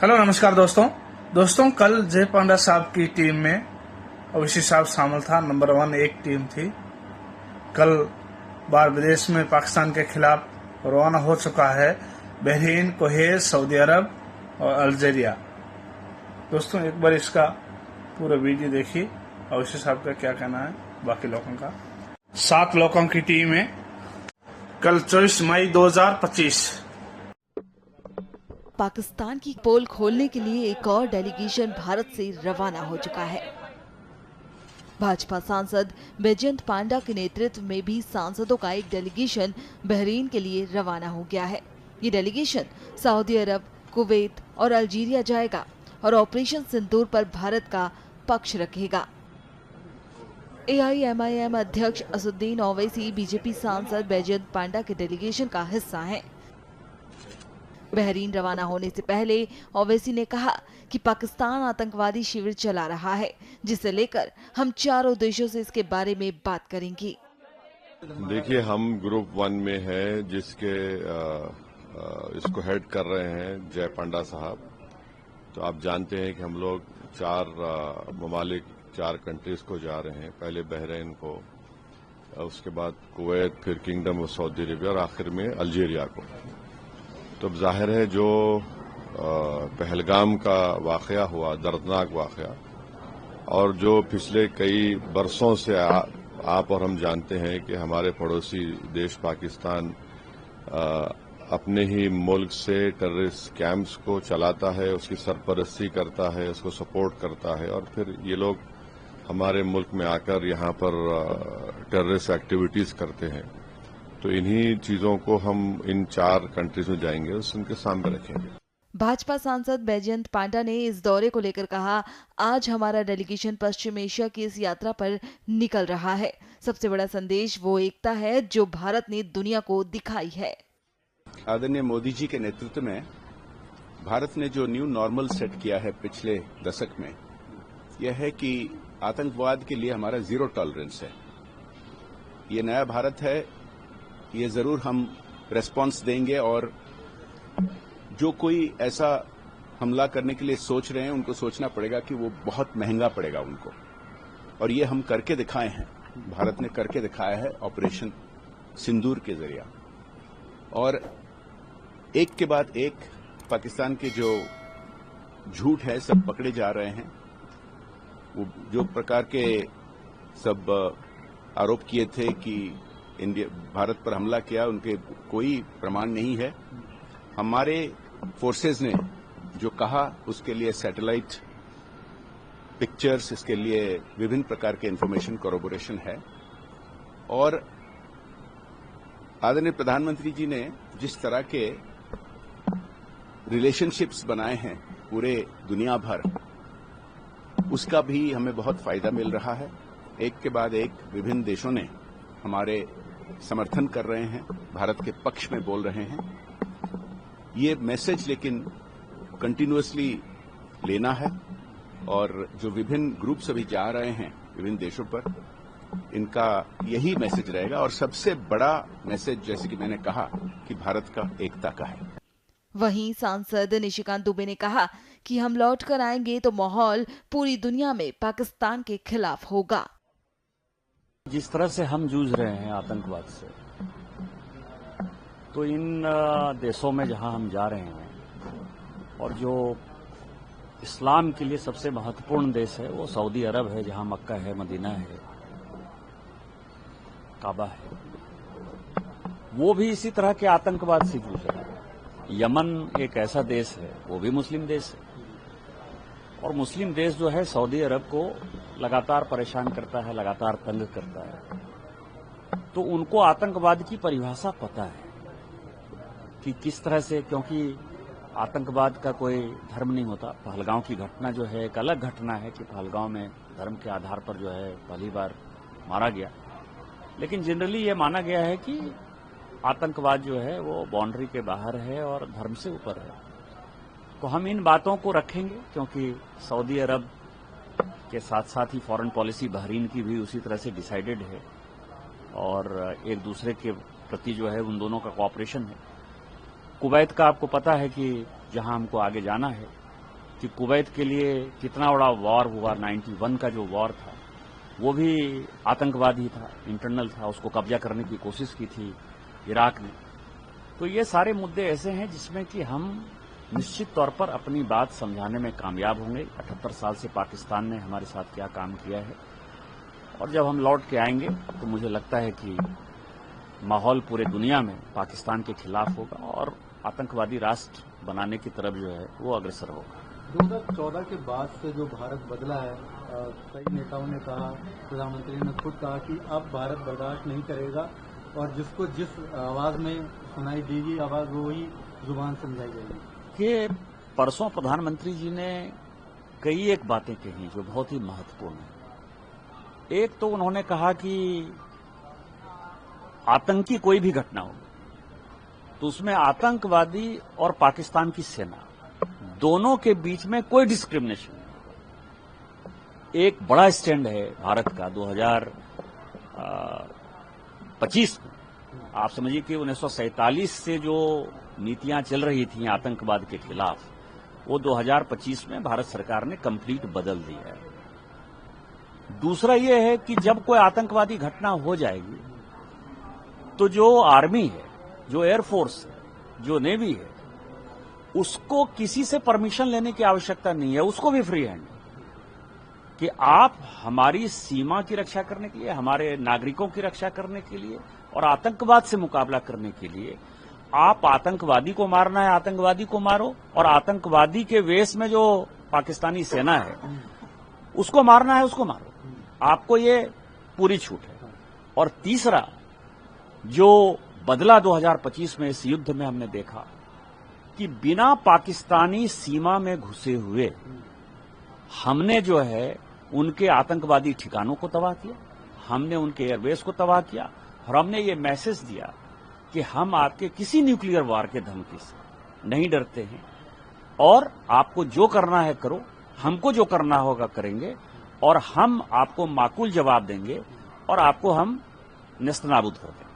Hello नमस्कार दोस्तों कल जय पांडा साहब की टीम में अवैसी साहब शामिल था। नंबर 1 एक टीम थी। कल बाहर विदेश में पाकिस्तान के खिलाफ रवाना हो चुका है बहरीन, कुवैत, सऊदी अरब और अल्जीरिया। दोस्तों एक बार इसका पूरा वीडियो देखिए, अवैसी साहब का क्या कहना है बाकी लोगों का। 7 लोगों की टीम है। कल 24 मई 2025 पाकिस्तान की पोल खोलने के लिए एक और डेलीगेशन भारत से रवाना हो चुका है। भाजपा सांसद बैजयंत पांडा के नेतृत्व में भी सांसदों का एक डेलीगेशन बहरीन के लिए रवाना हो गया है। ये डेलीगेशन सऊदी अरब, कुवैत और अल्जीरिया जाएगा और ऑपरेशन सिंदूर पर भारत का पक्ष रखेगा। AIMIM अध्यक्ष असदुद्दीन ओवैसी बीजेपी सांसद बैजयंत पांडा के डेलीगेशन का हिस्सा हैं। बहरीन रवाना होने से पहले ओवैसी ने कहा कि पाकिस्तान आतंकवादी शिविर चला रहा है, जिसे लेकर हम चारों देशों से इसके बारे में बात करेंगे। देखिए, हम ग्रुप 1 में है, जिसके इसको हेड कर रहे हैं जय पांडा साहब। तो आप जानते हैं कि हम लोग 4 ममालिक, 4 कंट्रीज को जा रहे हैं। पहले बहरीन को, उसके बाद कुवैत, फिर किंगडम ऑफ सऊदी अरेबिया और आखिर में अल्जीरिया को। तो अब जाहिर है जो पहलगाम का वाकया हुआ, दर्दनाक वाकया, और जो पिछले कई बरसों से आप और हम जानते हैं कि हमारे पड़ोसी देश पाकिस्तान अपने ही मुल्क से टेररिस्ट कैंप्स को चलाता है, उसकी सरपरस्ती करता है, उसको सपोर्ट करता है, और फिर ये लोग हमारे मुल्क में आकर यहाँ पर टेररिस्ट एक्टिविटीज करते हैं। तो इन्हीं चीजों को हम इन 4 कंट्रीज में जाएंगे, उनके सामने रखेंगे। भाजपा सांसद बैजयंत पांडा ने इस दौरे को लेकर कहा, आज हमारा डेलीगेशन पश्चिम एशिया की इस यात्रा पर निकल रहा है। सबसे बड़ा संदेश वो एकता है जो भारत ने दुनिया को दिखाई है। आदरणीय मोदी जी के नेतृत्व में भारत ने जो न्यू नॉर्मल सेट किया है पिछले दशक में, यह है कि आतंकवाद के लिए हमारा जीरो टॉलरेंस है। ये नया भारत है, ये जरूर हम रेस्पॉन्स देंगे, और जो कोई ऐसा हमला करने के लिए सोच रहे हैं उनको सोचना पड़ेगा कि वो बहुत महंगा पड़ेगा उनको, और ये हम करके दिखाए हैं। भारत ने करके दिखाया है ऑपरेशन सिंदूर के जरिए, और एक के बाद एक पाकिस्तान के जो झूठ है सब पकड़े जा रहे हैं। वो जो प्रकार के सब आरोप किए थे कि भारत पर हमला किया, उनके कोई प्रमाण नहीं है। हमारे फोर्सेज ने जो कहा उसके लिए सैटेलाइट पिक्चर्स, इसके लिए विभिन्न प्रकार के इंफॉर्मेशन कोरोबोरेशन है, और आदरणीय प्रधानमंत्री जी ने जिस तरह के रिलेशनशिप्स बनाए हैं पूरे दुनिया भर, उसका भी हमें बहुत फायदा मिल रहा है। एक के बाद एक विभिन्न देशों ने हमारे समर्थन कर रहे हैं, भारत के पक्ष में बोल रहे हैं। ये मैसेज लेकिन कंटिन्यूअसली लेना है, और जो विभिन्न ग्रुप्स अभी जा रहे हैं विभिन्न देशों पर, इनका यही मैसेज रहेगा। और सबसे बड़ा मैसेज, जैसे कि मैंने कहा, कि भारत का एकता का है। वहीं सांसद निशिकांत दुबे ने कहा कि हम लौट कर आएंगे तो माहौल पूरी दुनिया में पाकिस्तान के खिलाफ होगा। जिस तरह से हम जूझ रहे हैं आतंकवाद से, तो इन देशों में जहां हम जा रहे हैं, और जो इस्लाम के लिए सबसे महत्वपूर्ण देश है वो सऊदी अरब है, जहां मक्का है, मदीना है, काबा है, वो भी इसी तरह के आतंकवाद से जूझ रहा है। यमन एक ऐसा देश है, वो भी मुस्लिम देश है, और मुस्लिम देश जो है सऊदी अरब को लगातार परेशान करता है, लगातार तंग करता है। तो उनको आतंकवाद की परिभाषा पता है कि किस तरह से, क्योंकि आतंकवाद का कोई धर्म नहीं होता। पहलगांव की घटना जो है एक अलग घटना है कि पहलगांव में धर्म के आधार पर जो है पहली बार मारा गया, लेकिन जनरली ये माना गया है कि आतंकवाद जो है वो बाउंड्री के बाहर है और धर्म से ऊपर है। तो हम इन बातों को रखेंगे, क्योंकि सऊदी अरब के साथ साथ ही फॉरेन पॉलिसी बहरीन की भी उसी तरह से डिसाइडेड है, और एक दूसरे के प्रति जो है उन दोनों का कोऑपरेशन है। कुवैत का आपको पता है कि जहां हमको आगे जाना है, कि कुवैत के लिए कितना बड़ा वॉर हुआ, 91 का जो वॉर था वो भी आतंकवादी था, इंटरनल था, उसको कब्जा करने की कोशिश की थी इराक ने। तो ये सारे मुद्दे ऐसे हैं जिसमें कि हम निश्चित तौर पर अपनी बात समझाने में कामयाब होंगे। 78 साल से पाकिस्तान ने हमारे साथ क्या काम किया है, और जब हम लौट के आएंगे तो मुझे लगता है कि माहौल पूरे दुनिया में पाकिस्तान के खिलाफ होगा और आतंकवादी राष्ट्र बनाने की तरफ जो है वो अग्रसर होगा। 2014 के बाद से जो भारत बदला है, कई नेताओं ने कहा, प्रधानमंत्री ने खुद कहा कि अब भारत बर्दाश्त नहीं करेगा और जिसको जिस आवाज में सुनाई देगी आवाज वही जुबान समझाई जाएगी। कि परसों प्रधानमंत्री जी ने कई एक बातें कही जो बहुत ही महत्वपूर्ण है। एक तो उन्होंने कहा कि आतंकी कोई भी घटना हो तो उसमें आतंकवादी और पाकिस्तान की सेना दोनों के बीच में कोई डिस्क्रिमिनेशन नहीं। एक बड़ा स्टैंड है भारत का 2025 में। आप समझिए कि 1947 से जो नीतियां चल रही थी आतंकवाद के खिलाफ, वो 2025 में भारत सरकार ने कंप्लीट बदल दी है। दूसरा ये है कि जब कोई आतंकवादी घटना हो जाएगी तो जो आर्मी है, जो एयरफोर्स है, जो नेवी है, उसको किसी से परमिशन लेने की आवश्यकता नहीं है। उसको भी फ्री हैंड कि आप हमारी सीमा की रक्षा करने के लिए, हमारे नागरिकों की रक्षा करने के लिए और आतंकवाद से मुकाबला करने के लिए आप आतंकवादी को मारना है, आतंकवादी को मारो, और आतंकवादी के वेश में जो पाकिस्तानी सेना है उसको मारना है, उसको मारो। आपको ये पूरी छूट है। और तीसरा, जो बदला 2025 में इस युद्ध में हमने देखा कि बिना पाकिस्तानी सीमा में घुसे हुए हमने जो है उनके आतंकवादी ठिकानों को तबाह किया, हमने उनके एयरबेस को तबाह किया, और हमने ये मैसेज दिया कि हम आपके किसी न्यूक्लियर वार के धमकी से नहीं डरते हैं, और आपको जो करना है करो, हमको जो करना होगा करेंगे, और हम आपको माकूल जवाब देंगे और आपको हम नेस्तनाबूद कर देंगे।